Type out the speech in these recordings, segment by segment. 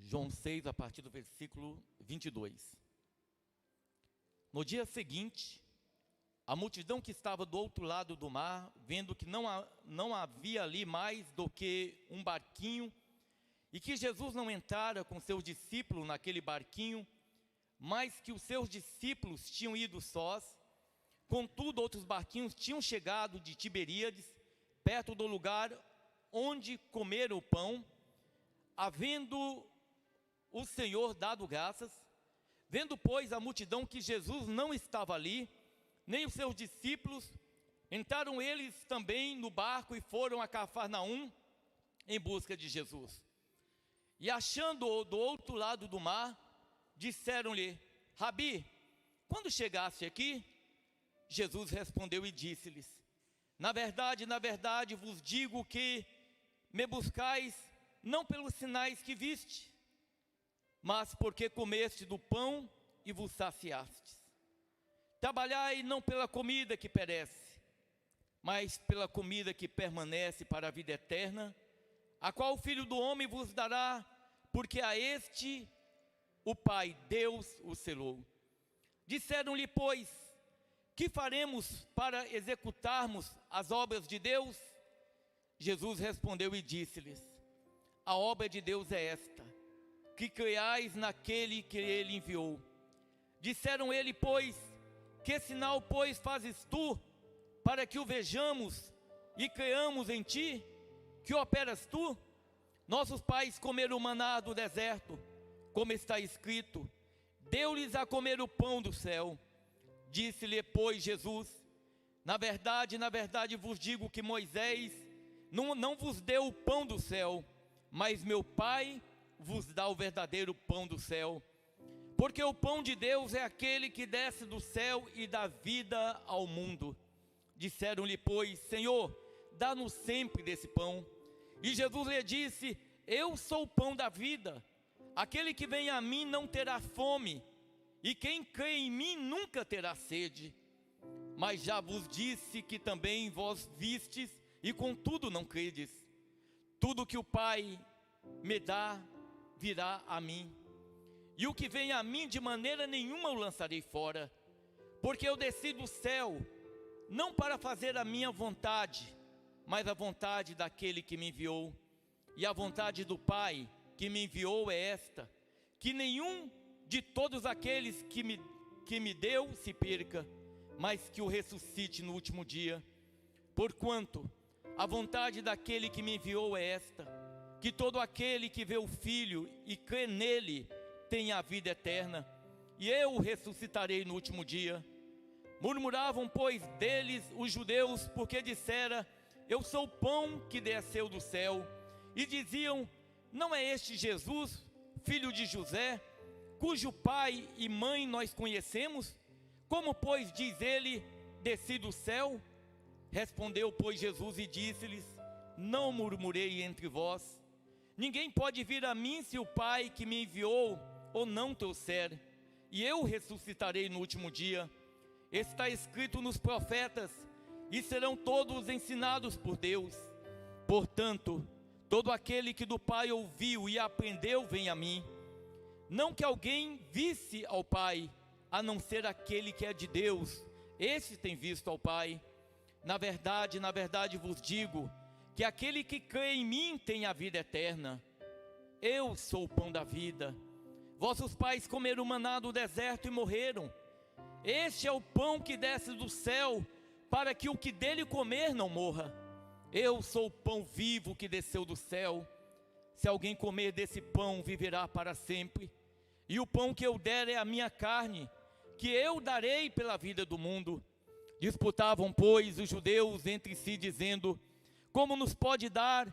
João 6, a partir do versículo 22. No dia seguinte, a multidão que estava do outro lado do mar, vendo que não havia ali mais do que um barquinho, e que Jesus não entrara com seus discípulos naquele barquinho, mas que os seus discípulos tinham ido sós. Contudo, outros barquinhos tinham chegado de Tiberíades, perto do lugar onde comeram o pão. Havendo o Senhor dado graças, vendo, pois, a multidão que Jesus não estava ali, nem os seus discípulos, entraram eles também no barco e foram a Cafarnaum em busca de Jesus. E achando-o do outro lado do mar, disseram-lhe: Rabi, quando chegaste aqui? Jesus respondeu e disse-lhes: na verdade vos digo que me buscais não pelos sinais que viste, mas porque comeste do pão e vos saciastes. Trabalhai não pela comida que perece, mas pela comida que permanece para a vida eterna, a qual o Filho do Homem vos dará, porque a este o Pai, Deus, o selou. Disseram-lhe, pois, que faremos para executarmos as obras de Deus? Jesus respondeu e disse-lhes: a obra de Deus é esta, que creiais naquele que ele enviou. Disseram ele, pois, que sinal, pois, fazes tu, para que o vejamos e creiamos em ti? Que operas tu? Nossos pais comeram o maná do deserto, como está escrito: deu-lhes a comer o pão do céu. Disse-lhe, pois, Jesus: na verdade vos digo que Moisés não vos deu o pão do céu, mas meu Pai vos dá o verdadeiro pão do céu. Porque o pão de Deus é aquele que desce do céu e dá vida ao mundo. Disseram-lhe, pois, Senhor, dá-nos sempre desse pão. E Jesus lhe disse: eu sou o pão da vida. Aquele que vem a mim não terá fome, e quem crê em mim nunca terá sede. Mas já vos disse que também vós vistes, e contudo não credes. Tudo que o Pai me dá virá a mim, e o que vem a mim de maneira nenhuma o lançarei fora. Porque eu desci do céu, não para fazer a minha vontade, mas a vontade daquele que me enviou. E a vontade do Pai que me enviou é esta: que nenhum de todos aqueles que me deu se perca, mas que o ressuscite no último dia. Porquanto a vontade daquele que me enviou é esta: que todo aquele que vê o Filho e crê nele tenha a vida eterna, e eu o ressuscitarei no último dia. Murmuravam, pois, deles os judeus, porque dissera: eu sou o pão que desceu do céu. E diziam: não é este Jesus, filho de José, cujo pai e mãe nós conhecemos? Como, pois, diz ele: desci do céu? Respondeu, pois, Jesus e disse-lhes: não murmurei entre vós. Ninguém pode vir a mim se o Pai que me enviou ou não trouxer, e eu ressuscitarei no último dia. Está escrito nos profetas: e serão todos ensinados por Deus. Portanto, todo aquele que do Pai ouviu e aprendeu vem a mim. Não que alguém visse ao Pai, a não ser aquele que é de Deus, esse tem visto ao Pai. Na verdade vos digo, que aquele que crê em mim tem a vida eterna. Eu sou o pão da vida. Vossos pais comeram o maná do deserto e morreram. Este é o pão que desce do céu, para que o que dele comer não morra. Eu sou o pão vivo que desceu do céu. Se alguém comer desse pão, viverá para sempre. E o pão que eu der é a minha carne, que eu darei pela vida do mundo. Disputavam, pois, os judeus entre si, dizendo: como nos pode dar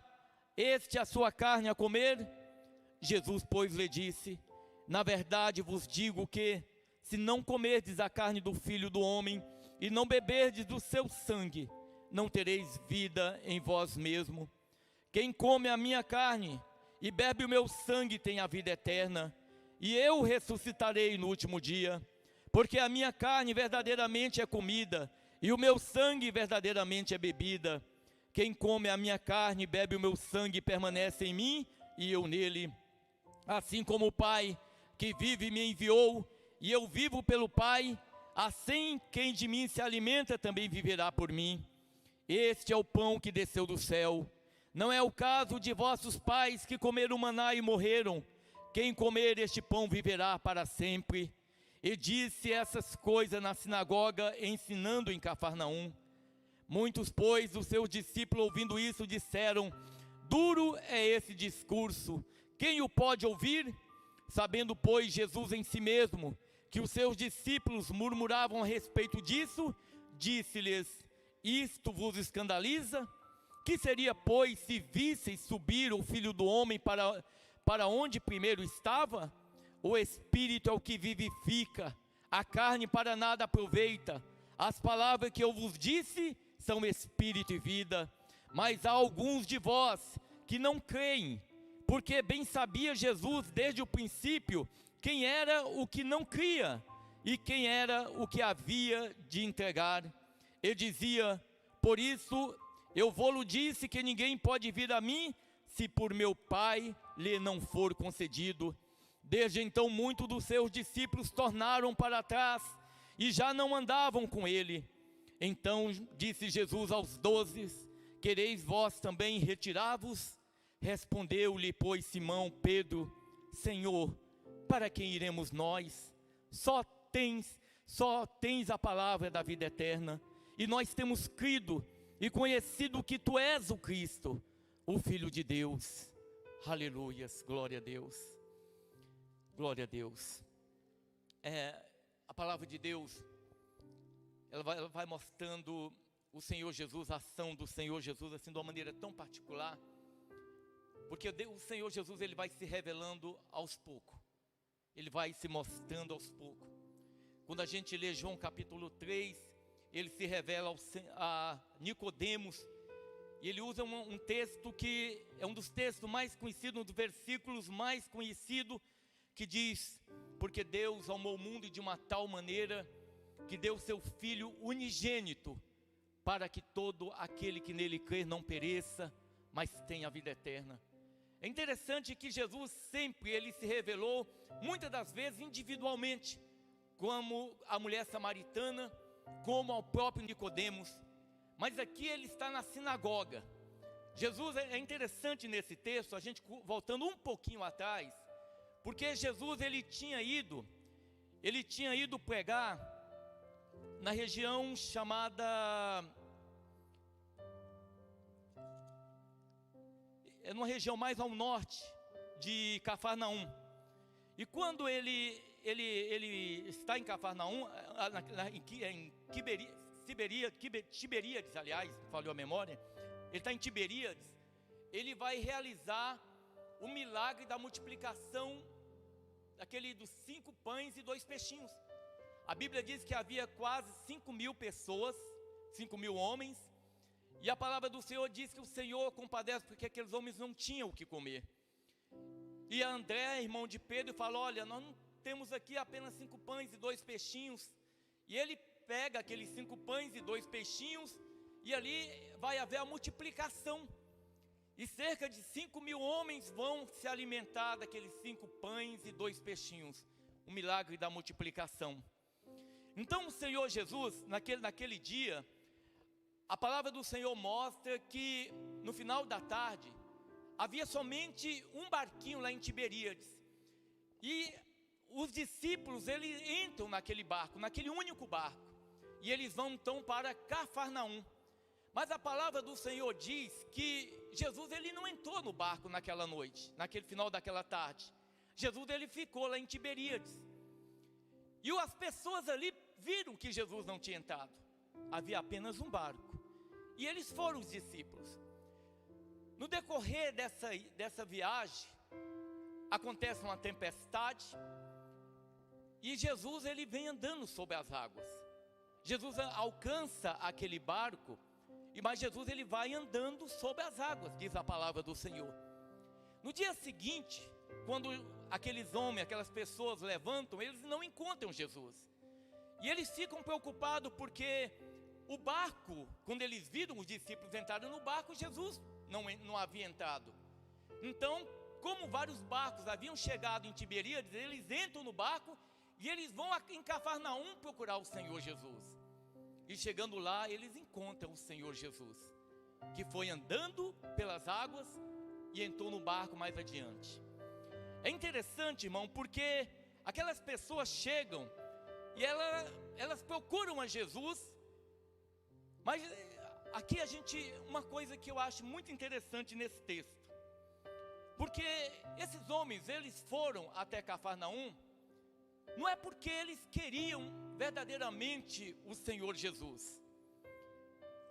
este a sua carne a comer? Jesus, pois, lhe disse: na verdade vos digo que, se não comerdes a carne do Filho do Homem, e não beberdes do seu sangue, não tereis vida em vós mesmo. Quem come a minha carne e bebe o meu sangue tem a vida eterna, e eu o ressuscitarei no último dia. Porque a minha carne verdadeiramente é comida, e o meu sangue verdadeiramente é bebida. Quem come a minha carne e bebe o meu sangue permanece em mim, e eu nele. Assim como o Pai que vive me enviou, e eu vivo pelo Pai, assim quem de mim se alimenta também viverá por mim. Este é o pão que desceu do céu. Não é o caso de vossos pais que comeram maná e morreram. Quem comer este pão viverá para sempre. E disse essas coisas na sinagoga, ensinando em Cafarnaum. Muitos, pois, dos seus discípulos, ouvindo isso, disseram: duro é esse discurso, quem o pode ouvir? Sabendo, pois, Jesus em si mesmo, que os seus discípulos murmuravam a respeito disso, disse-lhes: isto vos escandaliza? Que seria, pois, se visseis subir o Filho do Homem para onde primeiro estava? O Espírito é o que vivifica, a carne para nada aproveita. As palavras que eu vos disse são Espírito e vida. Mas há alguns de vós que não creem, porque bem sabia Jesus desde o princípio quem era o que não cria e quem era o que havia de entregar. Ele dizia: por isso eu vou-lo disse que ninguém pode vir a mim se por meu Pai lhe não for concedido. Desde então muitos dos seus discípulos tornaram para trás e já não andavam com ele. Então disse Jesus aos 12: quereis vós também retirar-vos? Respondeu-lhe, pois, Simão Pedro: Senhor, para quem iremos nós? Só tens a palavra da vida eterna, e nós temos crido e conhecido que tu és o Cristo, o Filho de Deus. Aleluias, glória a Deus. Glória a Deus. A palavra de Deus, ela vai mostrando o Senhor Jesus, a ação do Senhor Jesus, assim, de uma maneira tão particular, porque o Senhor Jesus, ele vai se revelando aos poucos, ele vai se mostrando aos poucos. Quando a gente lê João capítulo 3, ele se revela a Nicodemos, e ele usa um texto que é um dos textos mais conhecidos, um dos versículos mais conhecidos, que diz: porque Deus amou o mundo de uma tal maneira que deu seu Filho unigênito, para que todo aquele que nele crer não pereça, mas tenha a vida eterna. É interessante que Jesus sempre, ele se revelou, muitas das vezes individualmente, como a mulher samaritana, como ao próprio Nicodemos, mas aqui ele está na sinagoga. Jesus, é interessante nesse texto, a gente voltando um pouquinho atrás, porque Jesus ele tinha ido pregar na região chamada, numa região mais ao norte de Cafarnaum. E quando ele está em Cafarnaum, em Tiberíades, aliás, falhou a memória, ele está em Tiberíades, ele vai realizar o milagre da multiplicação dos 5 pães e 2 peixinhos. A Bíblia diz que havia quase 5.000 pessoas, 5.000 homens, e a palavra do Senhor diz que o Senhor compadece porque aqueles homens não tinham o que comer. E André, irmão de Pedro, fala: olha, nós não temos aqui apenas 5 pães e 2 peixinhos. E ele pega aqueles 5 pães e 2 peixinhos, e ali vai haver a multiplicação. E cerca de 5.000 homens vão se alimentar daqueles 5 pães e 2 peixinhos. O milagre da multiplicação. Então o Senhor Jesus, naquele dia, a palavra do Senhor mostra que no final da tarde, havia somente um barquinho lá em Tiberíades. E os discípulos, eles entram naquele barco, naquele único barco. E eles vão então para Cafarnaum. Mas a palavra do Senhor diz que Jesus ele não entrou no barco naquela noite, naquele final daquela tarde. Jesus ele ficou lá em Tiberíades. E as pessoas ali viram que Jesus não tinha entrado. Havia apenas um barco. E eles foram os discípulos. No decorrer dessa viagem, acontece uma tempestade. E Jesus ele vem andando sobre as águas. Jesus alcança aquele barco, mas Jesus ele vai andando sobre as águas, diz a palavra do Senhor. No dia seguinte, quando aqueles homens, aquelas pessoas levantam, eles não encontram Jesus. E eles ficam preocupados porque o barco, quando eles viram os discípulos entrarem no barco, Jesus não havia entrado. Então como vários barcos haviam chegado em Tiberíades, eles entram no barco e eles vão em Cafarnaum procurar o Senhor Jesus. E chegando lá, eles encontram o Senhor Jesus, que foi andando pelas águas e entrou no barco mais adiante. É interessante, irmão, porque aquelas pessoas chegam e elas procuram a Jesus. Mas aqui uma coisa que eu acho muito interessante nesse texto, porque esses homens, eles foram até Cafarnaum, não é porque eles queriam verdadeiramente o Senhor Jesus.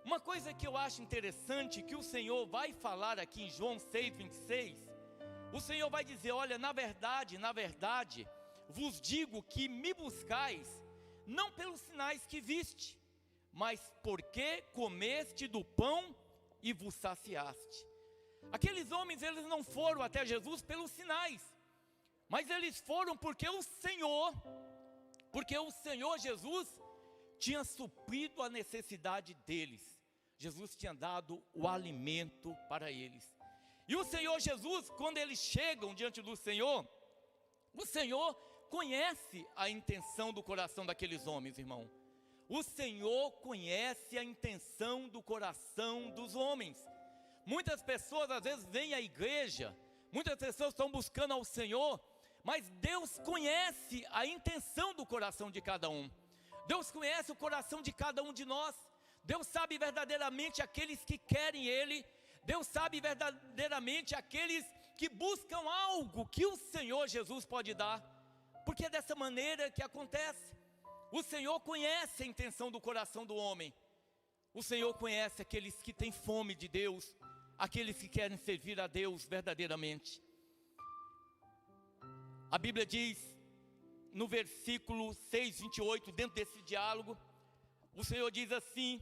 Uma coisa que eu acho interessante, que o Senhor vai falar aqui em João 6,26, o Senhor vai dizer: olha, na verdade, vos digo que me buscais, não pelos sinais que viste, mas porque comeste do pão e vos saciaste. Aqueles homens, eles não foram até Jesus pelos sinais, mas eles foram porque o Senhor Jesus tinha suprido a necessidade deles. Jesus tinha dado o alimento para eles. E o Senhor Jesus, quando eles chegam diante do Senhor, o Senhor conhece a intenção do coração daqueles homens, irmão. O Senhor conhece a intenção do coração dos homens. Muitas pessoas às vezes vêm à igreja, muitas pessoas estão buscando ao Senhor, mas Deus conhece a intenção do coração de cada um. Deus conhece o coração de cada um de nós. Deus sabe verdadeiramente aqueles que querem Ele. Deus sabe verdadeiramente aqueles que buscam algo que o Senhor Jesus pode dar. Porque é dessa maneira que acontece. O Senhor conhece a intenção do coração do homem. O Senhor conhece aqueles que têm fome de Deus, aqueles que querem servir a Deus verdadeiramente. A Bíblia diz, no versículo 6:28, dentro desse diálogo, o Senhor diz assim: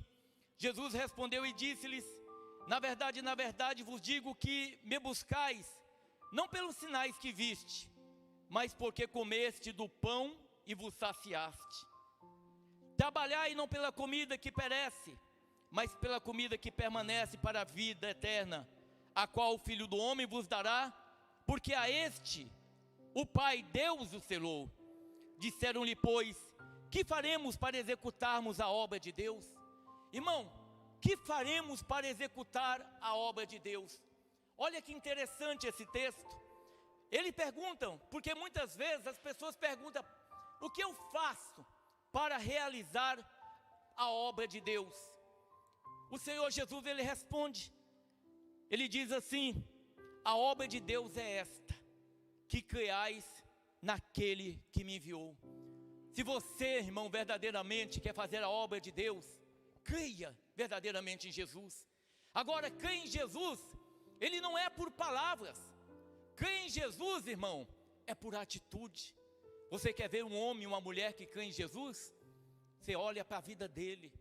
Jesus respondeu e disse-lhes: na verdade vos digo que me buscais, não pelos sinais que viste, mas porque comeste do pão e vos saciaste. Trabalhai não pela comida que perece, mas pela comida que permanece para a vida eterna, a qual o Filho do Homem vos dará, porque a este o Pai Deus o selou. Disseram-lhe, pois, que faremos para executarmos a obra de Deus? Irmão, que faremos para executar a obra de Deus? Olha que interessante esse texto. Eles perguntam, porque muitas vezes as pessoas perguntam: o que eu faço para realizar a obra de Deus? O Senhor Jesus, ele responde, ele diz assim: a obra de Deus é esta, que creiais naquele que me enviou. Se você, irmão, verdadeiramente quer fazer a obra de Deus, creia verdadeiramente em Jesus. Agora, creia em Jesus, ele não é por palavras. Creia em Jesus, irmão, é por atitude. Você quer ver um homem e uma mulher que crê em Jesus? Você olha para a vida dele,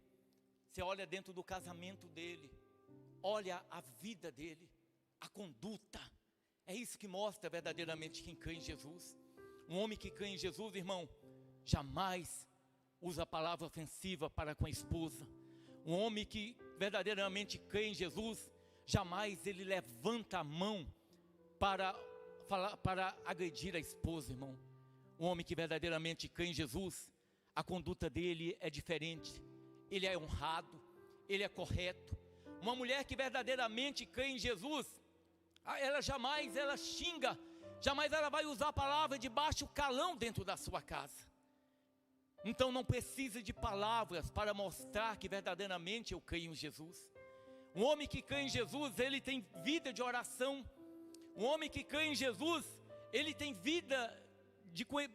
você olha dentro do casamento dele, olha a vida dele, a conduta. É isso que mostra verdadeiramente quem crê em Jesus. Um homem que crê em Jesus, irmão, jamais usa a palavra ofensiva para com a esposa. Um homem que verdadeiramente crê em Jesus, jamais ele levanta a mão para agredir a esposa, irmão. Um homem que verdadeiramente crê em Jesus, a conduta dele é diferente. Ele é honrado, ele é correto. Uma mulher que verdadeiramente crê em Jesus, ela jamais xinga, jamais ela vai usar a palavra de baixo calão dentro da sua casa. Então não precisa de palavras para mostrar que verdadeiramente eu creio em Jesus. Um homem que crê em Jesus, ele tem vida de oração. Um homem que crê em Jesus, ele tem vida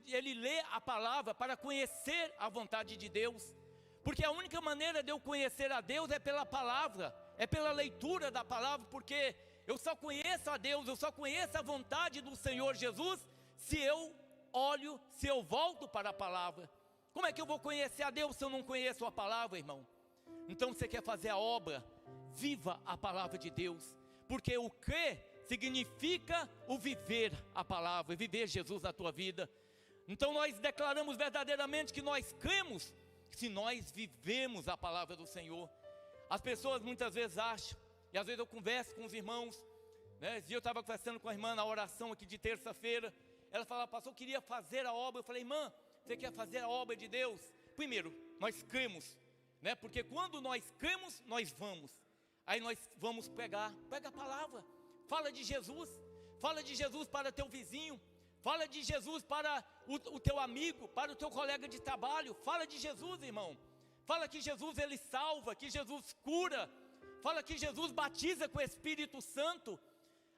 ele lê a palavra para conhecer a vontade de Deus. Porque a única maneira de eu conhecer a Deus é pela palavra, é pela leitura da palavra, porque eu só conheço a Deus, eu só conheço a vontade do Senhor Jesus se eu olho, se eu volto para a palavra. Como é que eu vou conhecer a Deus se eu não conheço a palavra, irmão? Então você quer fazer a obra, viva a palavra de Deus, porque o crer significa o viver a palavra, viver Jesus na tua vida. Então nós declaramos verdadeiramente que nós cremos se nós vivemos a palavra do Senhor. As pessoas muitas vezes acham, e às vezes eu converso com os irmãos, né? Esse dia eu estava conversando com a irmã na oração aqui de terça-feira. Ela falava, pastor, eu queria fazer a obra. Eu falei, irmã, você quer fazer a obra de Deus? Primeiro, nós cremos, né? Porque quando nós cremos, nós vamos. Aí nós vamos pega a palavra. Fala de Jesus para teu vizinho. Fala de Jesus para o teu amigo, para o teu colega de trabalho. Fala de Jesus, irmão. Fala que Jesus ele salva, que Jesus cura. Fala que Jesus batiza com o Espírito Santo.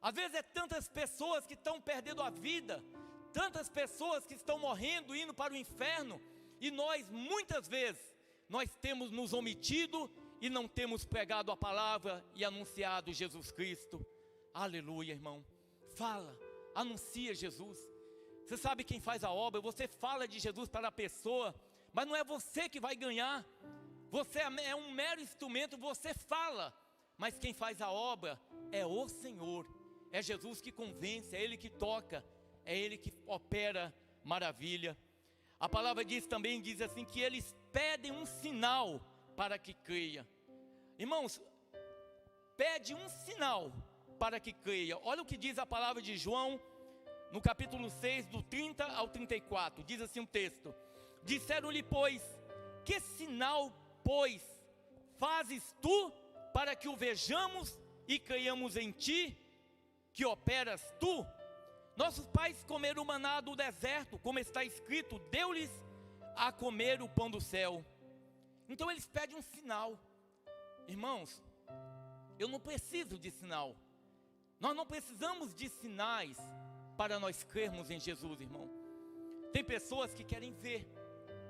Às vezes é tantas pessoas que estão perdendo a vida, tantas pessoas que estão morrendo, indo para o inferno, e nós muitas vezes, nós temos nos omitido e não temos pregado a palavra e anunciado Jesus Cristo. Aleluia, irmão. Fala, anuncia Jesus. Você sabe quem faz a obra, você fala de Jesus para a pessoa, mas não é você que vai ganhar. Você é um mero instrumento, você fala, mas quem faz a obra é o Senhor. É Jesus que convence, é Ele que toca, é Ele que opera maravilha. A palavra diz assim, que eles pedem um sinal para que creia. Irmãos, pede um sinal para que creia. Olha o que diz a palavra de João, no capítulo 6, do 30 ao 34, diz assim um texto. Disseram-lhe, pois, que sinal, pois, fazes tu para que o vejamos e creiamos em ti, que operas tu? Nossos pais comeram o maná do deserto, como está escrito, deu-lhes a comer o pão do céu. Então eles pedem um sinal. Irmãos, eu não preciso de sinal. Nós não precisamos de sinais para nós crermos em Jesus, irmão. Tem pessoas que querem ver.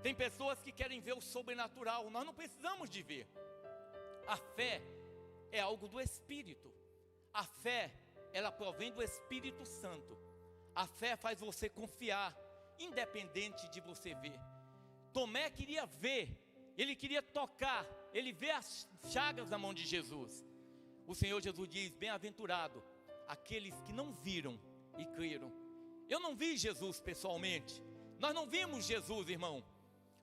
Tem pessoas que querem ver o sobrenatural. Nós não precisamos de ver. A fé é algo do Espírito. A fé, ela provém do Espírito Santo. A fé faz você confiar, independente de você ver. Tomé queria ver, ele queria tocar, ele vê as chagas na mão de Jesus. O Senhor Jesus diz, bem-aventurado aqueles que não viram e creram. Eu não vi Jesus pessoalmente. Nós não vimos Jesus, irmão.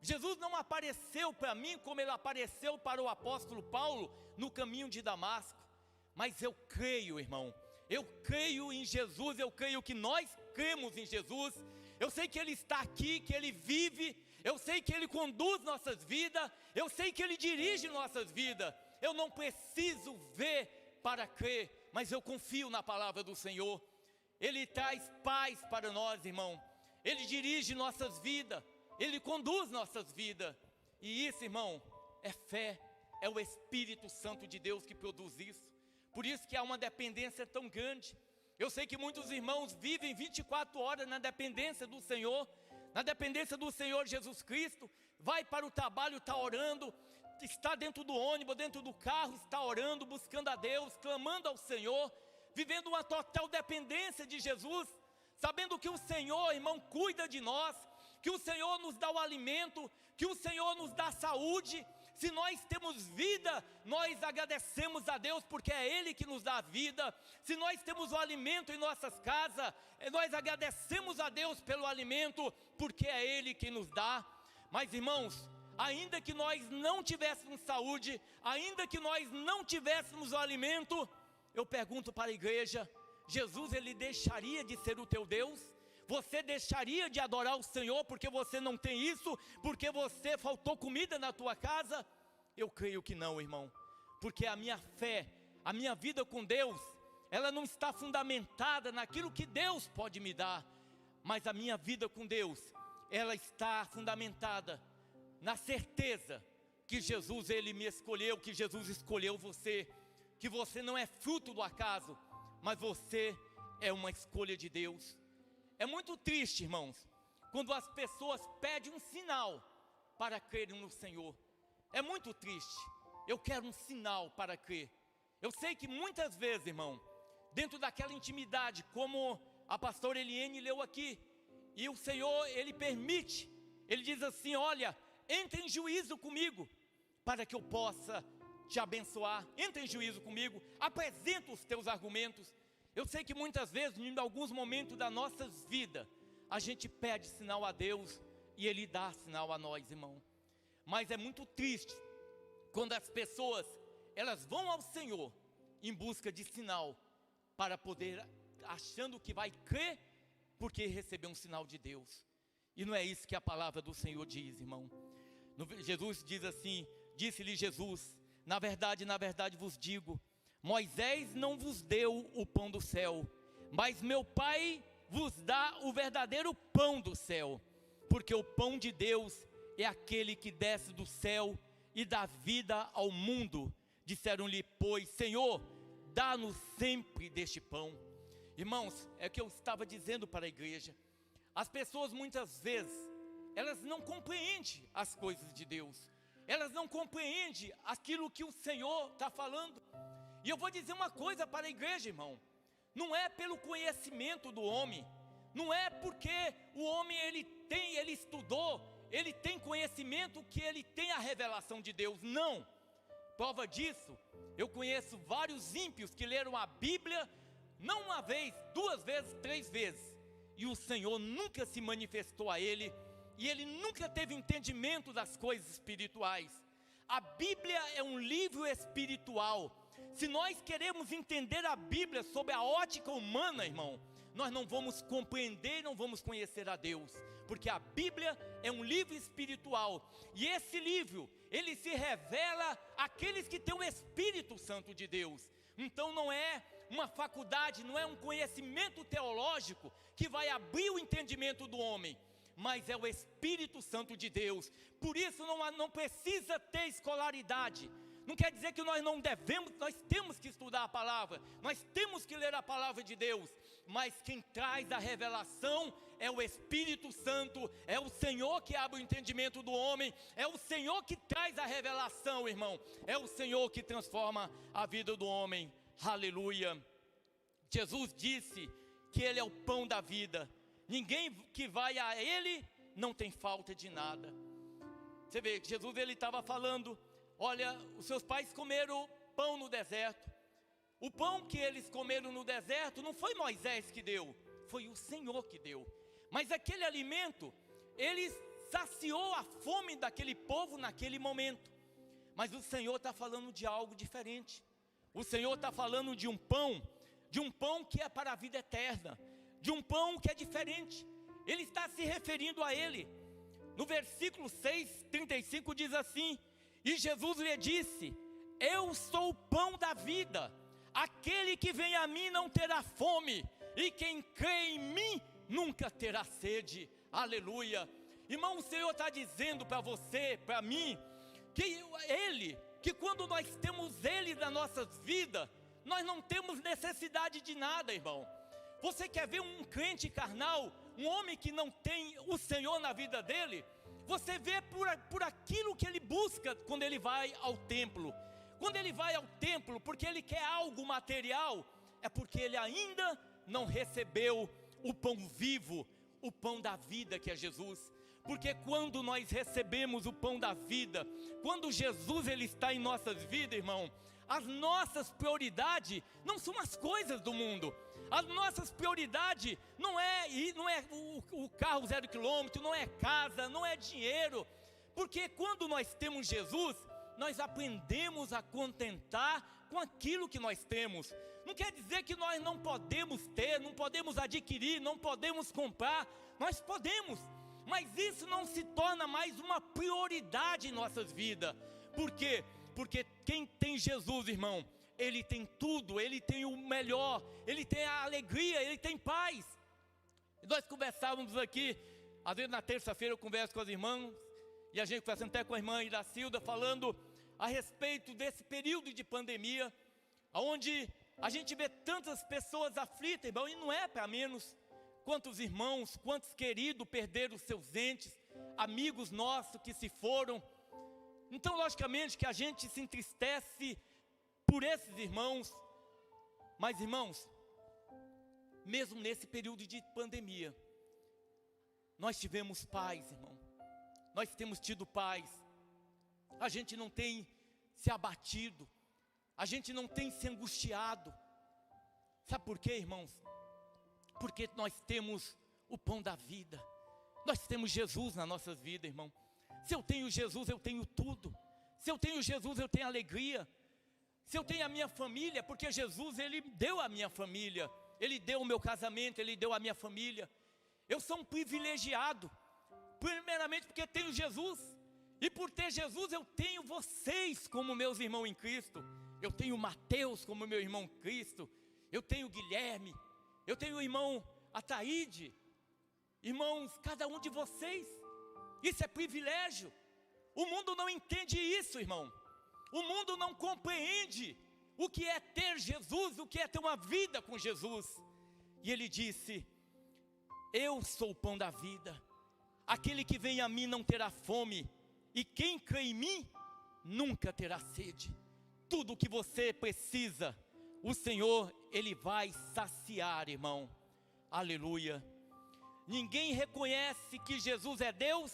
Jesus não apareceu para mim como ele apareceu para o apóstolo Paulo no caminho de Damasco. Mas eu creio, irmão. Eu creio em Jesus, eu creio que nós cremos em Jesus. Eu sei que Ele está aqui, que Ele vive. Eu sei que Ele conduz nossas vidas. Eu sei que Ele dirige nossas vidas. Eu não preciso ver para crer, mas eu confio na palavra do Senhor. Ele traz paz para nós, irmão. Ele dirige nossas vidas. Ele conduz nossas vidas. E isso, irmão, é fé. É o Espírito Santo de Deus que produz isso. Por isso que há uma dependência tão grande. Eu sei que muitos irmãos vivem 24 horas na dependência do Senhor. Na dependência do Senhor Jesus Cristo. Vai para o trabalho, está orando. Está dentro do ônibus, dentro do carro, está orando, buscando a Deus, clamando ao Senhor. Vivendo uma total dependência de Jesus. Sabendo que o Senhor, irmão, cuida de nós. Que o Senhor nos dá o alimento. Que o Senhor nos dá saúde. Se nós temos vida, nós agradecemos a Deus porque é Ele que nos dá a vida. Se nós temos o alimento em nossas casas, nós agradecemos a Deus pelo alimento porque é Ele que nos dá. Mas irmãos, ainda que nós não tivéssemos saúde, ainda que nós não tivéssemos o alimento, eu pergunto para a igreja, Jesus ele deixaria de ser o teu Deus? Você deixaria de adorar o Senhor porque você não tem isso? Porque você faltou comida na tua casa? Eu creio que não, irmão. Porque a minha fé, a minha vida com Deus, ela não está fundamentada naquilo que Deus pode me dar. Mas a minha vida com Deus, ela está fundamentada na certeza que Jesus ele me escolheu, que Jesus escolheu você. Que você não é fruto do acaso, mas você é uma escolha de Deus. É muito triste, irmãos, quando as pessoas pedem um sinal para crerem no Senhor. É muito triste. Eu quero um sinal para crer. Eu sei que muitas vezes, irmão, dentro daquela intimidade, como a pastora Eliane leu aqui, e o Senhor, Ele permite, Ele diz assim, olha, entre em juízo comigo, para que eu possa te abençoar. Entre em juízo comigo, apresenta os teus argumentos. Eu sei que muitas vezes, em alguns momentos das nossas vidas, a gente pede sinal a Deus e Ele dá sinal a nós, irmão. Mas é muito triste quando as pessoas, elas vão ao Senhor em busca de sinal para poder, achando que vai crer, porque recebeu um sinal de Deus. E não é isso que a palavra do Senhor diz, irmão. Jesus diz assim, disse-lhe Jesus: na verdade vos digo, Moisés não vos deu o pão do céu, mas meu Pai vos dá o verdadeiro pão do céu. Porque o pão de Deus é aquele que desce do céu e dá vida ao mundo. Disseram-lhe, pois, Senhor, dá-nos sempre deste pão. Irmãos, é o que eu estava dizendo para a igreja. As pessoas muitas vezes, elas não compreendem as coisas de Deus. Elas não compreendem aquilo que o Senhor está falando. E eu vou dizer uma coisa para a igreja, irmão. Não é pelo conhecimento do homem. Não é porque o homem ele estudou, ele tem conhecimento, que ele tem a revelação de Deus. Não. Prova disso, eu conheço vários ímpios que leram a Bíblia, não uma vez, 2 vezes, 3 vezes. E o Senhor nunca se manifestou a ele, e ele nunca teve entendimento das coisas espirituais. A Bíblia é um livro espiritual. Se nós queremos entender a Bíblia sob a ótica humana, irmão, nós não vamos compreender, não vamos conhecer a Deus. Porque a Bíblia é um livro espiritual. E esse livro, ele se revela àqueles que têm o Espírito Santo de Deus. Então não é uma faculdade, não é um conhecimento teológico que vai abrir o entendimento do homem, mas é o Espírito Santo de Deus. Por isso não precisa ter escolaridade. Não quer dizer que nós não devemos, nós temos que estudar a palavra, nós temos que ler a palavra de Deus, mas quem traz a revelação é o Espírito Santo, é o Senhor que abre o entendimento do homem, é o Senhor que traz a revelação, irmão, é o Senhor que transforma a vida do homem. Aleluia. Jesus disse que Ele é o pão da vida. Ninguém que vai a Ele não tem falta de nada. Você vê, Jesus ele estava falando, olha, os seus pais comeram pão no deserto. O pão que eles comeram no deserto não foi Moisés que deu, foi o Senhor que deu. Mas aquele alimento, ele saciou a fome daquele povo naquele momento. Mas o Senhor está falando de algo diferente. O Senhor está falando de um pão que é para a vida eterna, de um pão que é diferente. Ele está se referindo a Ele. No versículo 6:35 diz assim: e Jesus lhe disse: eu sou o pão da vida, aquele que vem a mim não terá fome, e quem crê em mim nunca terá sede. Aleluia. Irmão, o Senhor está dizendo para você, para mim, que quando nós temos Ele na nossas vidas, nós não temos necessidade de nada, irmão. Você quer ver um crente carnal, um homem que não tem o Senhor na vida dele? Você vê por aquilo que ele busca quando ele vai ao templo. Quando ele vai ao templo porque ele quer algo material, é porque ele ainda não recebeu o pão vivo, o pão da vida que é Jesus. Porque quando nós recebemos o pão da vida, quando Jesus ele está em nossas vidas, irmão, as nossas prioridades não são as coisas do mundo. As nossas prioridades não é o carro 0 km, não é casa, não é dinheiro. Porque quando nós temos Jesus, nós aprendemos a contentar com aquilo que nós temos. Não quer dizer que nós não podemos ter, não podemos adquirir, não podemos comprar. Nós podemos, mas isso não se torna mais uma prioridade em nossas vidas. Por quê? Porque quem tem Jesus, irmão, ele tem tudo, ele tem o melhor, ele tem a alegria, ele tem paz. Nós conversávamos aqui, às vezes na terça-feira eu converso com as irmãs, e a gente conversa até com a irmã Iracilda, falando a respeito desse período de pandemia, onde a gente vê tantas pessoas aflitas, irmão, e não é para menos. Quantos irmãos, quantos queridos perderam seus entes, amigos nossos que se foram. Então, logicamente que a gente se entristece por esses irmãos. Mas, irmãos, mesmo nesse período de pandemia, nós tivemos paz, irmão. Nós temos tido paz. A gente não tem se abatido. A gente não tem se angustiado. Sabe por quê, irmãos? Porque nós temos o pão da vida. Nós temos Jesus na nossas vidas, irmão. Se eu tenho Jesus, eu tenho tudo. Se eu tenho Jesus, eu tenho alegria. Se eu tenho a minha família, é porque Jesus, Ele deu a minha família. Ele deu o meu casamento, Ele deu a minha família. Eu sou um privilegiado, primeiramente porque tenho Jesus. E por ter Jesus eu tenho vocês como meus irmãos em Cristo. Eu tenho Mateus como meu irmão em Cristo. Eu tenho Guilherme. Eu tenho o irmão Ataíde. Irmãos, cada um de vocês. Isso é privilégio. O mundo não entende isso, irmão. O mundo não compreende o que é ter Jesus, o que é ter uma vida com Jesus. E Ele disse: eu sou o pão da vida. Aquele que vem a mim não terá fome, e quem crê em mim nunca terá sede. Tudo o que você precisa, o Senhor, Ele vai saciar, irmão. Aleluia. Ninguém reconhece que Jesus é Deus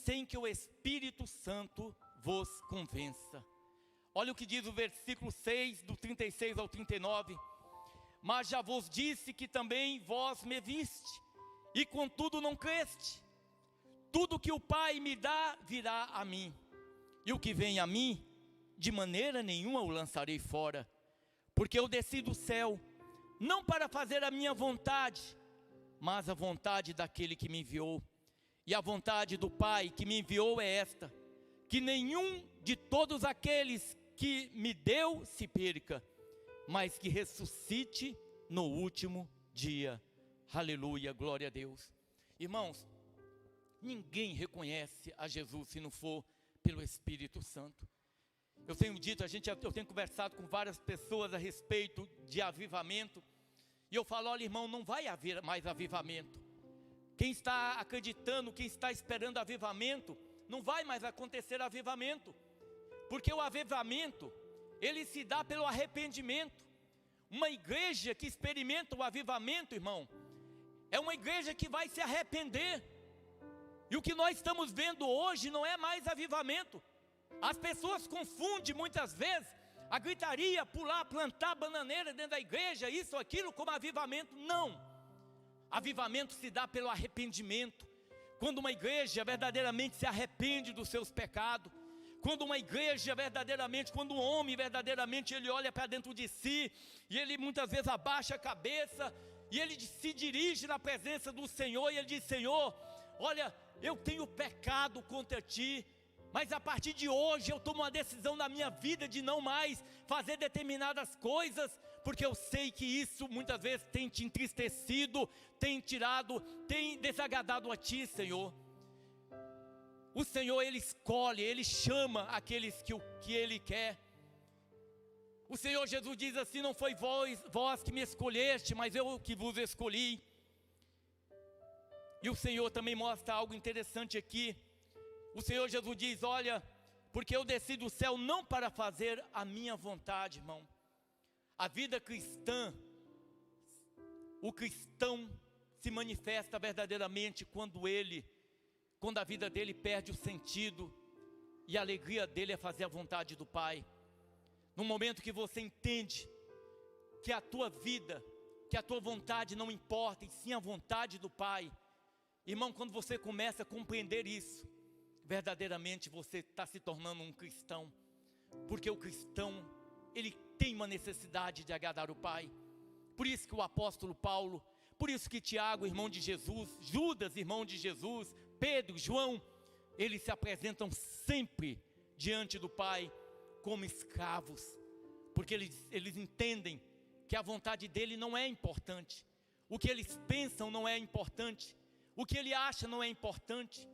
sem que o Espírito Santo vos convença. Olha o que diz o versículo 6, do 36 ao 39. Mas já vos disse que também vós me viste, e contudo não creste. Tudo que o Pai me dá, virá a mim. E o que vem a mim, de maneira nenhuma o lançarei fora. Porque eu desci do céu, não para fazer a minha vontade, mas a vontade daquele que me enviou. E a vontade do Pai que me enviou é esta: que nenhum de todos aqueles que me deu se perca, mas que ressuscite no último dia. Aleluia, glória a Deus. Irmãos, ninguém reconhece a Jesus se não for pelo Espírito Santo. Eu tenho dito, eu tenho conversado com várias pessoas a respeito de avivamento, e eu falo: olha, irmão, não vai haver mais avivamento. Quem está acreditando, quem está esperando avivamento, não vai mais acontecer avivamento, porque o avivamento, ele se dá pelo arrependimento. Uma igreja que experimenta o avivamento, irmão, é uma igreja que vai se arrepender. E o que nós estamos vendo hoje não é mais avivamento. As pessoas confundem muitas vezes a gritaria, pular, plantar bananeira dentro da igreja, isso, aquilo, como avivamento. Não. Avivamento se dá pelo arrependimento. Quando uma igreja verdadeiramente se arrepende dos seus pecados, quando uma igreja verdadeiramente, quando um homem verdadeiramente ele olha para dentro de si, e ele muitas vezes abaixa a cabeça, e ele se dirige na presença do Senhor, e ele diz: Senhor, olha, eu tenho pecado contra ti, mas a partir de hoje eu tomo uma decisão na minha vida de não mais fazer determinadas coisas, porque eu sei que isso muitas vezes tem te entristecido, tem tirado, tem desagradado a ti, Senhor. O Senhor, Ele escolhe, Ele chama aqueles que Ele quer. O Senhor Jesus diz assim: não foi vós que me escolheste, mas eu que vos escolhi. E o Senhor também mostra algo interessante aqui. O Senhor Jesus diz: olha, porque eu desci do céu não para fazer a minha vontade, irmão. A vida cristã, o cristão se manifesta verdadeiramente quando a vida dele perde o sentido, e a alegria dele é fazer a vontade do Pai. No momento que você entende que a tua vida, que a tua vontade não importa, e sim a vontade do Pai, irmão, quando você começa a compreender isso, verdadeiramente você está se tornando um cristão, porque o cristão, ele tem uma necessidade de agradar o Pai. Por isso que o apóstolo Paulo, por isso que Tiago, irmão de Jesus, Judas, irmão de Jesus, Pedro, João, eles se apresentam sempre diante do Pai como escravos, porque eles entendem que a vontade dele não é importante, o que eles pensam não é importante, o que ele acha não é importante.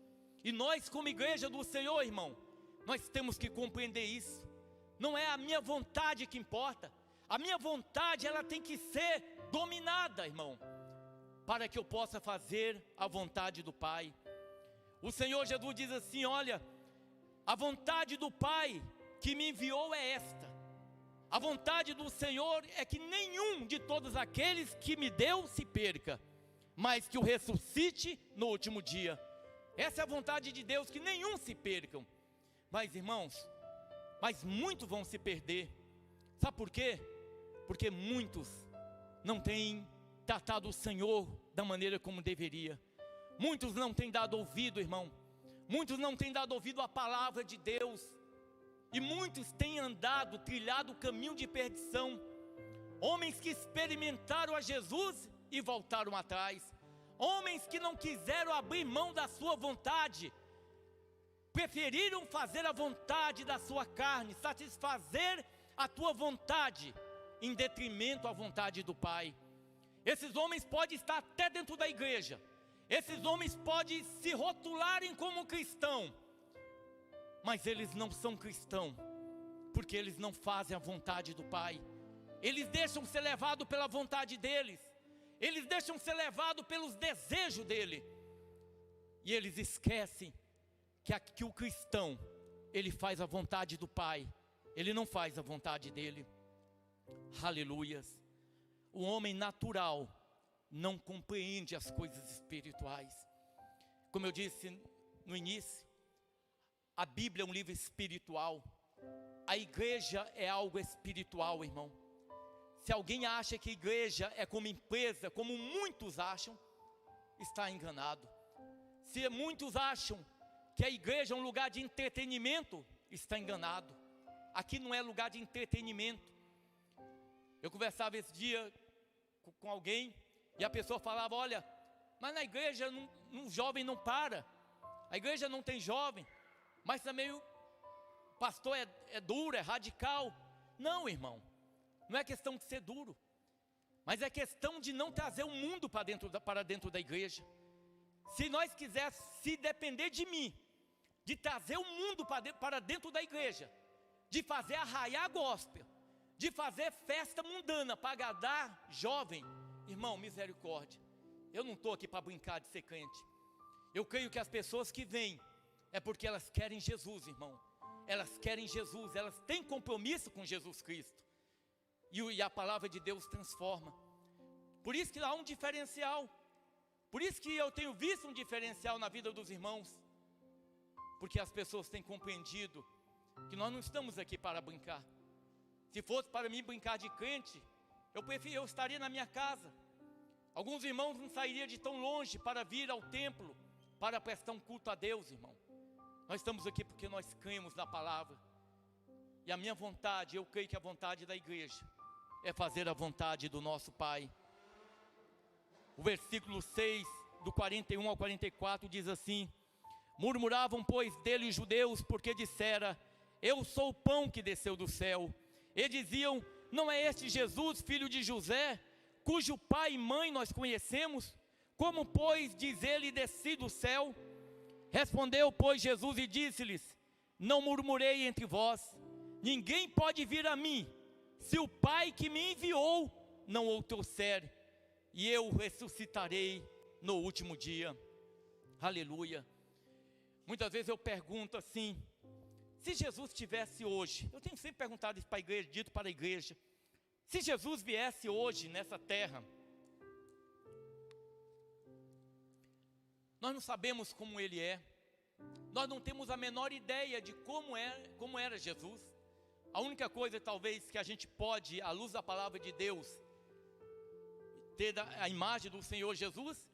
E nós, como igreja do Senhor, irmão, nós temos que compreender isso. Não é a minha vontade que importa, a minha vontade ela tem que ser dominada, irmão, para que eu possa fazer a vontade do Pai. O Senhor Jesus diz assim: olha, a vontade do Pai que me enviou é esta. A vontade do Senhor é que nenhum de todos aqueles que me deu se perca, mas que o ressuscite no último dia. Essa é a vontade de Deus, que nenhum se percam. Mas, irmãos, muitos vão se perder. Sabe por quê? Porque muitos não têm tratado o Senhor da maneira como deveria. Muitos não têm dado ouvido, irmão. Muitos não têm dado ouvido à palavra de Deus. E muitos têm andado, trilhado o caminho de perdição. Homens que experimentaram a Jesus e voltaram atrás. Homens que não quiseram abrir mão da sua vontade, preferiram fazer a vontade da sua carne, satisfazer a tua vontade, em detrimento à vontade do Pai. Esses homens podem estar até dentro da igreja, esses homens podem se rotularem como cristão, mas eles não são cristãos, porque eles não fazem a vontade do Pai. Eles deixam ser levados pela vontade deles, eles deixam ser levados pelos desejos dele, e eles esquecem que o cristão, ele faz a vontade do Pai, ele não faz a vontade dele. Aleluias. O homem natural não compreende as coisas espirituais. Como eu disse no início, a Bíblia é um livro espiritual. A igreja é algo espiritual, irmão. Se alguém acha que a igreja é como empresa, como muitos acham, está enganado. Se muitos acham que a igreja é um lugar de entretenimento, está enganado. Aqui não é lugar de entretenimento. Eu conversava esse dia com alguém, e a pessoa falava, olha, mas na igreja um jovem não para, a igreja não tem jovem, mas também o pastor é duro, é radical. Não, irmão, não é questão de ser duro, mas é questão de não trazer o mundo para dentro da igreja. Se nós quiséssemos, se depender de mim, de trazer o mundo para dentro da igreja, de fazer arraiar gospel, de fazer festa mundana para agradar jovem, irmão, misericórdia. Eu não estou aqui para brincar de ser crente. Eu creio que as pessoas que vêm é porque elas querem Jesus, irmão. Elas querem Jesus, elas têm compromisso com Jesus Cristo. E a palavra de Deus transforma. Por isso que há um diferencial. Por isso que eu tenho visto um diferencial na vida dos irmãos. Porque as pessoas têm compreendido que nós não estamos aqui para brincar. Se fosse para mim brincar de crente, eu estaria na minha casa. Alguns irmãos não sairiam de tão longe para vir ao templo, para prestar um culto a Deus, irmão. Nós estamos aqui porque nós cremos na palavra. E a minha vontade, eu creio que a vontade da igreja é fazer a vontade do nosso Pai. O versículo 6, do 41 ao 44, diz assim: murmuravam, pois, dele os judeus, porque dissera, eu sou o pão que desceu do céu. E diziam, não é este Jesus, filho de José, cujo pai e mãe nós conhecemos? Como, pois, diz ele, desci do céu? Respondeu, pois, Jesus e disse-lhes, não murmurei entre vós, ninguém pode vir a mim, se o Pai que me enviou não o trouxer, e eu ressuscitarei no último dia. Aleluia. Muitas vezes eu pergunto assim, se Jesus estivesse hoje, eu tenho sempre perguntado isso para a igreja, dito para a igreja, se Jesus viesse hoje nessa terra, nós não sabemos como ele é, nós não temos a menor ideia de como era Jesus. A única coisa talvez que a gente pode, à luz da palavra de Deus, ter a imagem do Senhor Jesus,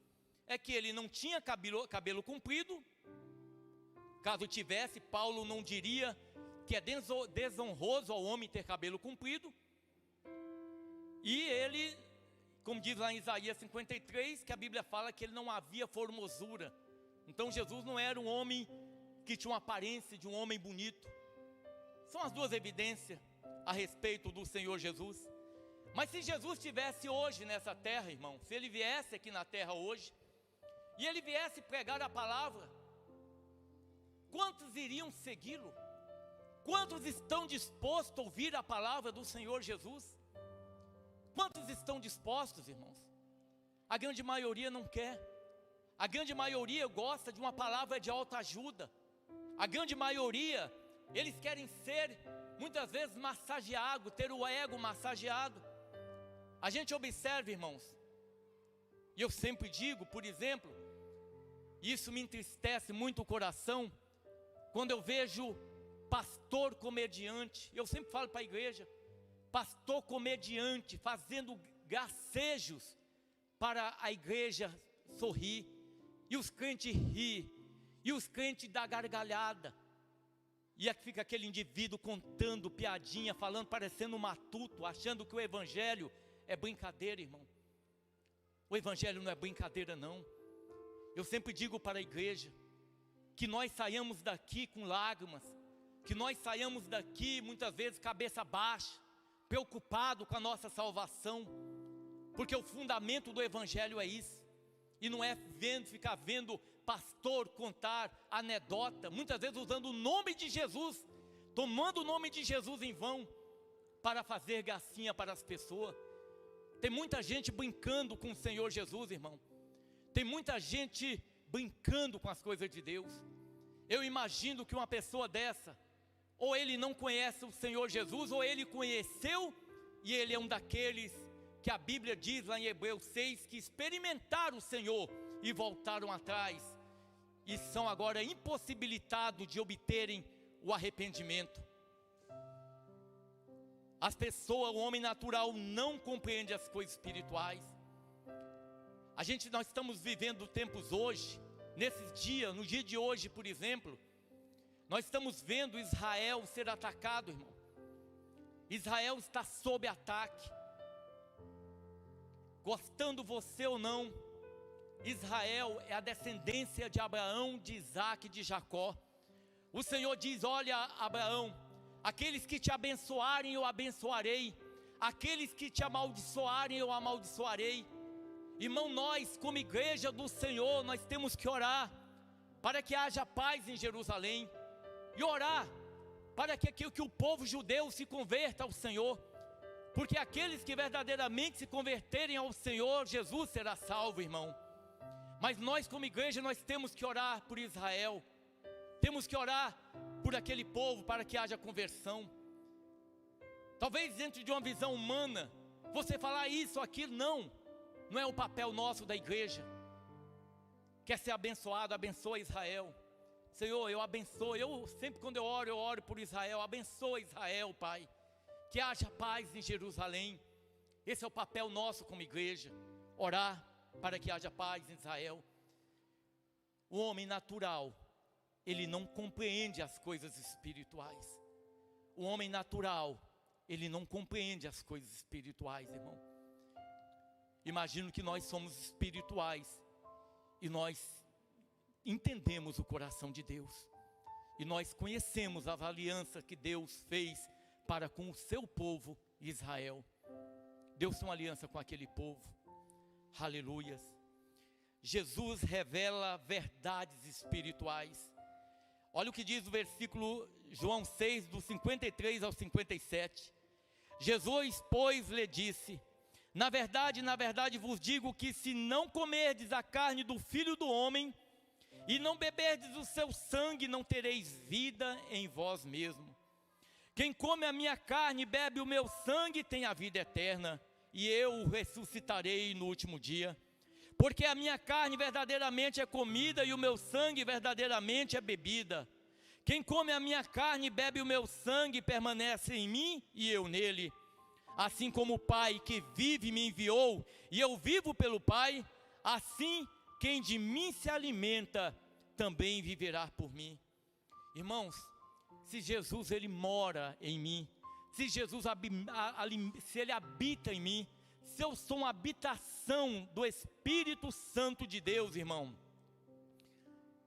é que ele não tinha cabelo comprido. Caso tivesse, Paulo não diria que é desonroso ao homem ter cabelo comprido. E ele, como diz lá em Isaías 53, que a Bíblia fala que ele não havia formosura. Então Jesus não era um homem que tinha uma aparência de um homem bonito. São as duas evidências a respeito do Senhor Jesus. Mas se Jesus estivesse hoje nessa terra, irmão, se ele viesse aqui na terra hoje, e ele viesse pregar a palavra, quantos iriam segui-lo? Quantos estão dispostos a ouvir a palavra do Senhor Jesus? Quantos estão dispostos, irmãos? A grande maioria não quer. A grande maioria gosta de uma palavra de autoajuda. A grande maioria, eles querem ser, muitas vezes, massageado, ter o ego massageado. A gente observa, irmãos, e eu sempre digo, por exemplo, isso me entristece muito o coração, quando eu vejo pastor comediante. Eu sempre falo para a igreja, pastor comediante fazendo gracejos para a igreja sorrir, e os crentes rir, e os crentes dar gargalhada. E aqui fica aquele indivíduo contando piadinha, falando, parecendo um matuto, achando que o evangelho é brincadeira, irmão. O evangelho não é brincadeira, não. Eu sempre digo para a igreja, que nós saiamos daqui com lágrimas, que nós saiamos daqui muitas vezes cabeça baixa, preocupado com a nossa salvação, porque o fundamento do evangelho é isso. E não é ficar vendo pastor contar anedota, muitas vezes usando o nome de Jesus, tomando o nome de Jesus em vão, para fazer gracinha para as pessoas. Tem muita gente brincando com o Senhor Jesus, irmão. Tem muita gente brincando com as coisas de Deus. Eu imagino que uma pessoa dessa, ou ele não conhece o Senhor Jesus, ou ele conheceu, e ele é um daqueles que a Bíblia diz lá em Hebreus 6, que experimentaram o Senhor e voltaram atrás, e são agora impossibilitados de obterem o arrependimento. As pessoas, o homem natural não compreende as coisas espirituais. Nós estamos vivendo tempos hoje, nesses dias, no dia de hoje, por exemplo, nós estamos vendo Israel ser atacado, irmão. Israel está sob ataque. Gostando você ou não, Israel é a descendência de Abraão, de Isaac e de Jacó. O Senhor diz: olha, Abraão, aqueles que te abençoarem eu abençoarei, aqueles que te amaldiçoarem eu amaldiçoarei. Irmão, nós como igreja do Senhor, nós temos que orar para que haja paz em Jerusalém, e orar para que o povo judeu se converta ao Senhor, porque aqueles que verdadeiramente se converterem ao Senhor, Jesus será salvo, irmão. Mas nós como igreja, nós temos que orar por Israel, temos que orar por aquele povo, para que haja conversão. Talvez dentro de uma visão humana, você falar isso, aquilo, não é o papel nosso da igreja. Quer ser abençoado, abençoa Israel. Senhor, eu abençoo, sempre quando eu oro por Israel, abençoa Israel, Pai. Que haja paz em Jerusalém. Esse é o papel nosso como igreja, orar para que haja paz em Israel. O homem natural, ele não compreende as coisas espirituais. O homem natural, ele não compreende as coisas espirituais, irmão. Imagino que nós somos espirituais, e nós entendemos o coração de Deus, e nós conhecemos as alianças que Deus fez para com o seu povo Israel. Deus tem uma aliança com aquele povo. Aleluias. Jesus revela verdades espirituais. Olha o que diz o versículo João 6, do 53 ao 57. Jesus, pois, lhe disse: na verdade vos digo que se não comerdes a carne do Filho do Homem, e não beberdes o seu sangue, não tereis vida em vós mesmo. Quem come a minha carne e bebe o meu sangue tem a vida eterna, e eu o ressuscitarei no último dia. Porque a minha carne verdadeiramente é comida, e o meu sangue verdadeiramente é bebida. Quem come a minha carne e bebe o meu sangue permanece em mim e eu nele. Assim como o Pai que vive me enviou, e eu vivo pelo Pai, assim quem de mim se alimenta também viverá por mim. Irmãos, se Jesus ele mora em mim, se Jesus se ele habita em mim, se eu sou uma habitação do Espírito Santo de Deus, irmão,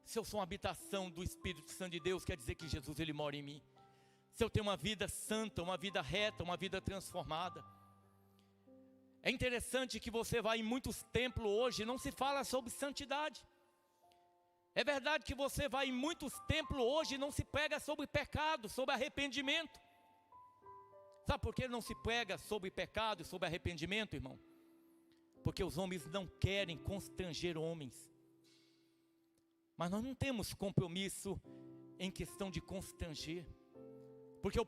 se eu sou uma habitação do Espírito Santo de Deus, quer dizer que Jesus ele mora em mim. Se eu tenho uma vida santa, uma vida reta, uma vida transformada. É interessante que você vai em muitos templos hoje, não se fala sobre santidade. É verdade que você vai em muitos templos hoje e não se prega sobre pecado, sobre arrependimento. Sabe por que não se prega sobre pecado e sobre arrependimento, irmão? Porque os homens não querem constranger homens. Mas nós não temos compromisso em questão de constranger. Porque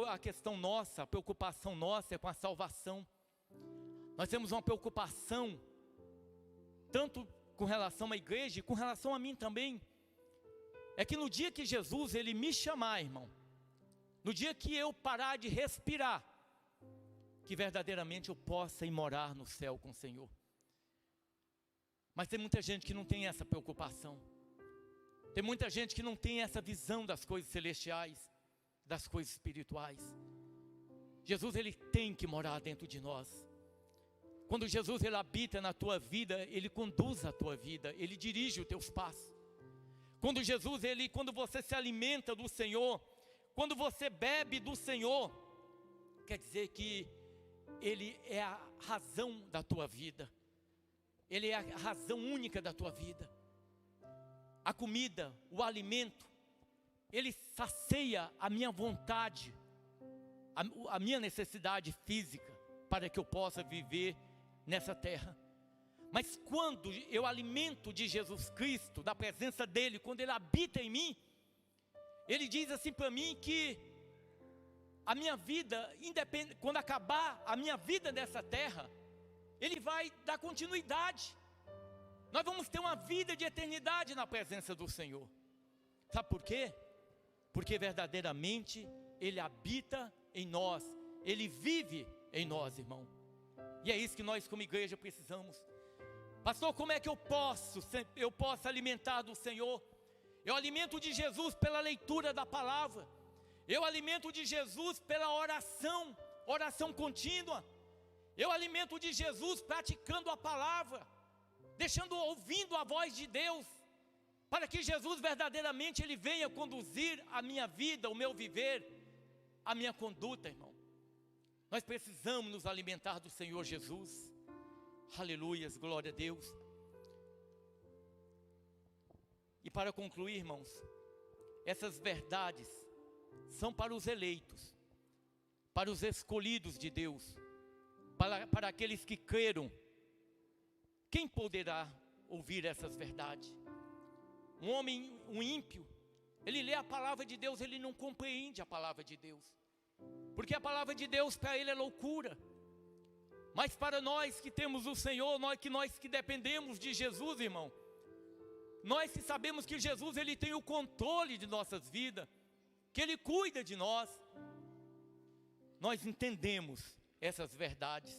a questão nossa, a preocupação nossa é com a salvação. Nós temos uma preocupação, tanto com relação à igreja e com relação a mim também. É que no dia que Jesus ele me chamar, irmão, no dia que eu parar de respirar, que verdadeiramente eu possa ir morar no céu com o Senhor. Mas tem muita gente que não tem essa preocupação. Tem muita gente que não tem essa visão das coisas celestiais. das coisas espirituais. Jesus, Ele tem que morar dentro de nós. Quando Jesus, Ele habita na tua vida, Ele conduz a tua vida, Ele dirige os teus passos. Quando Jesus, quando você se alimenta do Senhor, quando você bebe do Senhor, quer dizer que Ele é a razão da tua vida. Ele é a razão única da tua vida. A comida, o alimento, Ele sacia a minha vontade, a minha necessidade física, para que eu possa viver nessa terra. Mas quando eu alimento de Jesus Cristo, da presença dEle, quando Ele habita em mim, Ele diz assim para mim que a minha vida, quando acabar a minha vida nessa terra, Ele vai dar continuidade. Nós vamos ter uma vida de eternidade na presença do Senhor. Sabe por quê? Porque verdadeiramente Ele habita em nós, Ele vive em nós, irmão. E é isso que nós como igreja precisamos. Pastor, como é que eu posso alimentar do Senhor? Eu alimento de Jesus pela leitura da palavra. Eu alimento de Jesus pela oração contínua. Eu alimento de Jesus praticando a palavra, ouvindo a voz de Deus, para que Jesus verdadeiramente Ele venha conduzir a minha vida, o meu viver, a minha conduta, irmão. Nós precisamos nos alimentar do Senhor Jesus. Aleluias, glória a Deus. E para concluir, irmãos, essas verdades são para os eleitos, para os escolhidos de Deus, para aqueles que creram. Quem poderá ouvir essas verdades? Um ímpio, ele lê a palavra de Deus, ele não compreende a palavra de Deus, porque a palavra de Deus para ele é loucura. Mas para nós que temos o Senhor, nós que dependemos de Jesus, irmão, nós que sabemos que Jesus Ele tem o controle de nossas vidas, que Ele cuida de nós, nós entendemos essas verdades.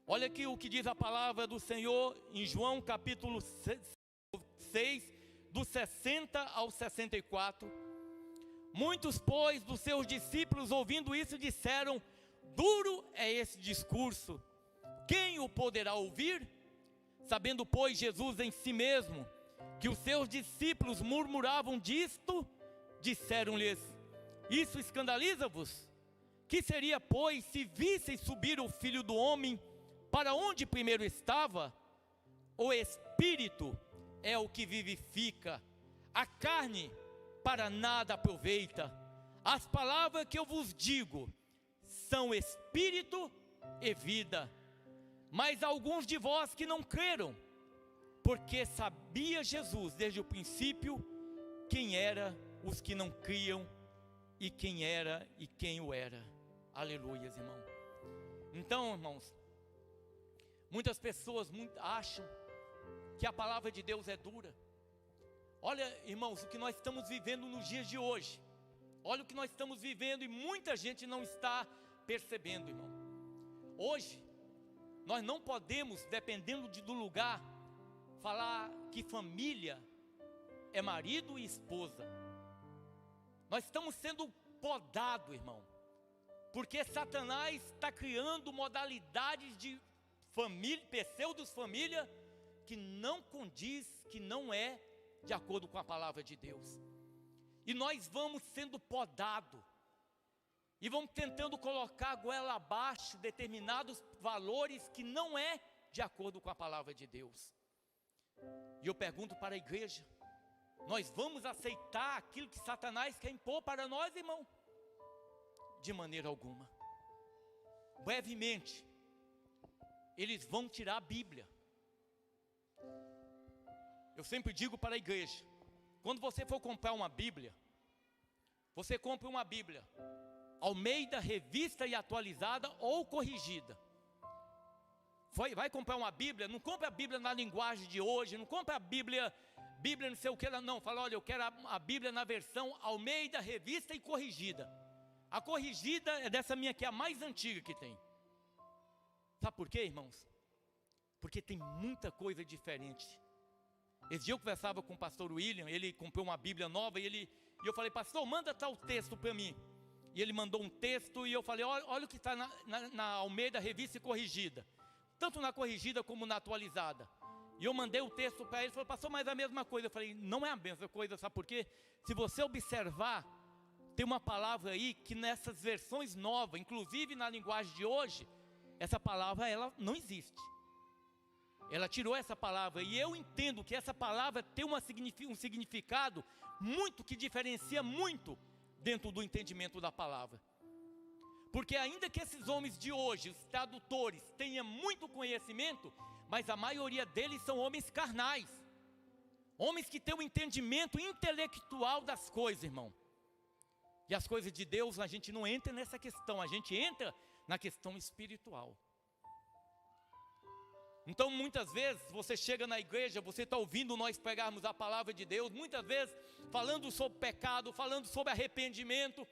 Olha aqui o que diz a palavra do Senhor em João capítulo 6, do 60 ao 64. Muitos, pois, dos seus discípulos, ouvindo isso, disseram: duro é esse discurso, quem o poderá ouvir? Sabendo, pois, Jesus em si mesmo que os seus discípulos murmuravam disto, disseram-lhes: isso escandaliza-vos? Que seria, pois, se visseis subir o Filho do Homem para onde primeiro estava? O Espírito é o que vivifica, a carne para nada aproveita. As palavras que eu vos digo são espírito e vida. Mas alguns de vós que não creram, porque sabia Jesus desde o princípio quem era os que não criam e quem era e quem o era. Aleluias, irmão. Então, irmãos, muitas pessoas acham que a palavra de Deus é dura. Olha, irmãos, o que nós estamos vivendo nos dias de hoje. Olha o que nós estamos vivendo e muita gente não está percebendo, irmão. Hoje, nós não podemos, dependendo do lugar, falar que família é marido e esposa. Nós estamos sendo podados, irmão, porque Satanás está criando modalidades de família, pseudos família, que não condiz, que não é de acordo com a palavra de Deus. E nós vamos sendo podados, e vamos tentando colocar a goela abaixo determinados valores que não é de acordo com a palavra de Deus. E eu pergunto para a igreja: nós vamos aceitar aquilo que Satanás quer impor para nós, irmão? De maneira alguma. Brevemente, eles vão tirar a Bíblia. Eu sempre digo para a igreja: quando você for comprar uma Bíblia, você compra uma Bíblia Almeida, revista e atualizada ou corrigida. Vai comprar uma Bíblia, não compra a Bíblia na linguagem de hoje, não compra a Bíblia não sei o que, não. Fala: olha, eu quero a Bíblia na versão Almeida, revista e corrigida. A corrigida é dessa minha aqui, a mais antiga que tem. Sabe por quê, irmãos? Porque tem muita coisa diferente. Esse dia eu conversava com o pastor William, ele comprou uma Bíblia nova e E eu falei, pastor, manda tal texto para mim. E ele mandou um texto e eu falei, olha o que está na Almeida Revista Corrigida. Tanto na corrigida como na atualizada. E eu mandei o texto para ele, ele falou, pastor, mas é a mesma coisa. Eu falei, não é a mesma coisa, sabe por quê? Se você observar, tem uma palavra aí que nessas versões novas, inclusive na linguagem de hoje, essa palavra ela não existe. Ela tirou essa palavra e eu entendo que essa palavra tem um significado muito que diferencia muito dentro do entendimento da palavra. Porque ainda que esses homens de hoje, os tradutores, tenham muito conhecimento, mas a maioria deles são homens carnais. Homens que têm um entendimento intelectual das coisas, irmão. E as coisas de Deus, a gente não entra nessa questão, a gente entra na questão espiritual. Então muitas vezes você chega na igreja, você está ouvindo nós pregarmos a palavra de Deus, muitas vezes falando sobre pecado, falando sobre arrependimento.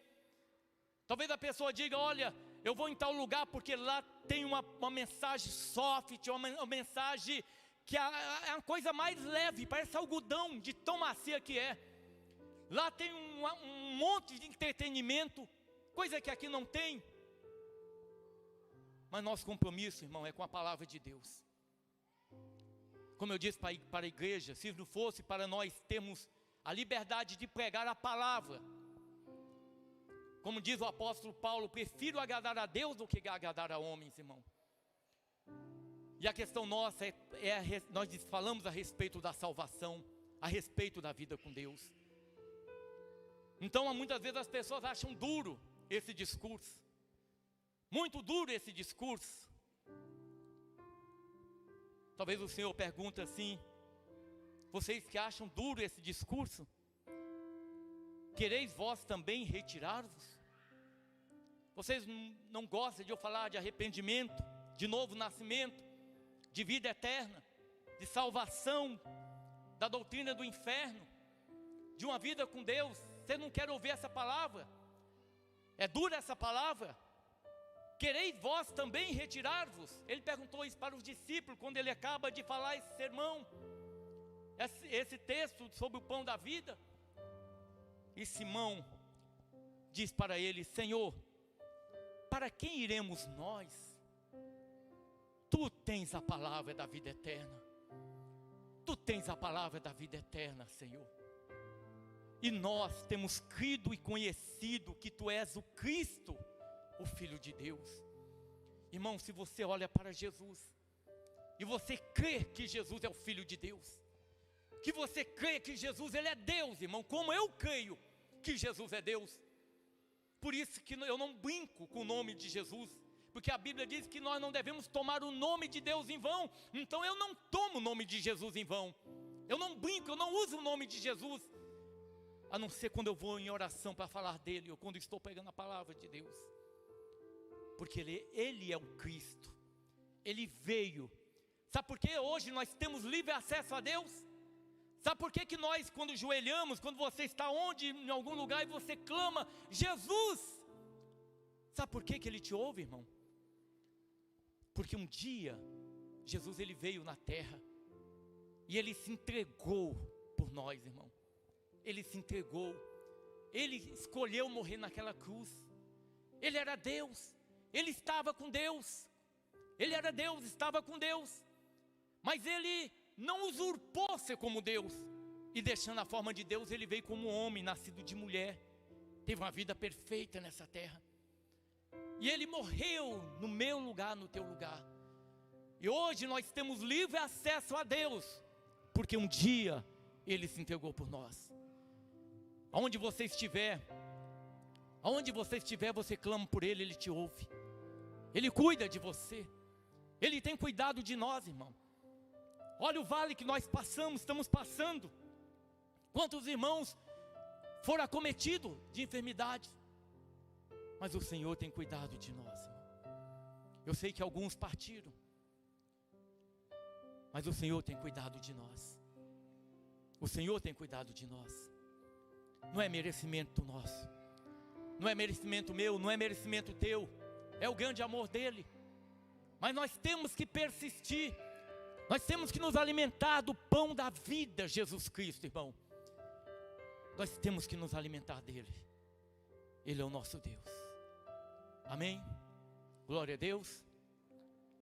Talvez a pessoa diga, olha, eu vou em tal lugar porque lá tem uma mensagem soft, uma mensagem que é a coisa mais leve, parece algodão de tão macia que é. Lá tem um monte de entretenimento, coisa que aqui não tem. Mas nosso compromisso, irmão, é com a palavra de Deus. Como eu disse para a igreja, se não fosse para nós termos a liberdade de pregar a palavra, como diz o apóstolo Paulo, prefiro agradar a Deus do que agradar a homens, irmão. E a questão nossa nós falamos a respeito da salvação, a respeito da vida com Deus. Então muitas vezes as pessoas acham duro esse discurso, muito duro esse discurso. Talvez o Senhor pergunte assim, vocês que acham duro esse discurso, quereis vós também retirar-vos? Vocês não gostam de eu falar de arrependimento, de novo nascimento, de vida eterna, de salvação, da doutrina do inferno, de uma vida com Deus? Vocês não querem ouvir essa palavra? É dura essa palavra? Quereis vós também retirar-vos? Ele perguntou isso para os discípulos, quando ele acaba de falar esse sermão, esse texto sobre o pão da vida. E Simão diz para ele, Senhor, para quem iremos nós? Tu tens a palavra da vida eterna. Tu tens a palavra da vida eterna, Senhor. E nós temos crido e conhecido que Tu és o Cristo, o Filho de Deus. Irmão, se você olha para Jesus, e você crê que Jesus é o Filho de Deus, que você crê que Jesus Ele é Deus, irmão, como eu creio que Jesus é Deus. Por isso que eu não brinco com o nome de Jesus, porque a Bíblia diz que nós não devemos tomar o nome de Deus em vão. Então eu não tomo o nome de Jesus em vão, eu não brinco, eu não uso o nome de Jesus, a não ser quando eu vou em oração para falar dele, ou quando estou pegando a palavra de Deus. Porque ele é o Cristo, Ele veio. Sabe por que hoje nós temos livre acesso a Deus? Sabe por que nós, quando joelhamos, quando você está em algum lugar e você clama, Jesus, sabe por que Ele te ouve, irmão? Porque um dia, Jesus Ele veio na terra, e Ele se entregou por nós, irmão. Ele se entregou, Ele escolheu morrer naquela cruz. Ele era Deus, Ele estava com Deus, Ele era Deus, estava com Deus, mas Ele não usurpou ser como Deus, e deixando a forma de Deus, Ele veio como homem, nascido de mulher, teve uma vida perfeita nessa terra, e Ele morreu no meu lugar, no teu lugar, e hoje nós temos livre acesso a Deus, porque um dia Ele se entregou por nós. Aonde você estiver, você clama por Ele, Ele te ouve, Ele cuida de você, Ele tem cuidado de nós, irmão. Olha o vale que nós estamos passando. Quantos irmãos foram acometidos de enfermidade, mas o Senhor tem cuidado de nós, irmão. Eu sei que alguns partiram, mas o Senhor tem cuidado de nós. O Senhor tem cuidado de nós. Não é merecimento nosso, não é merecimento meu, não é merecimento teu, é o grande amor dele. Mas nós temos que persistir, nós temos que nos alimentar do pão da vida, Jesus Cristo, irmão. Nós temos que nos alimentar dele. Ele é o nosso Deus. Amém? Glória a Deus.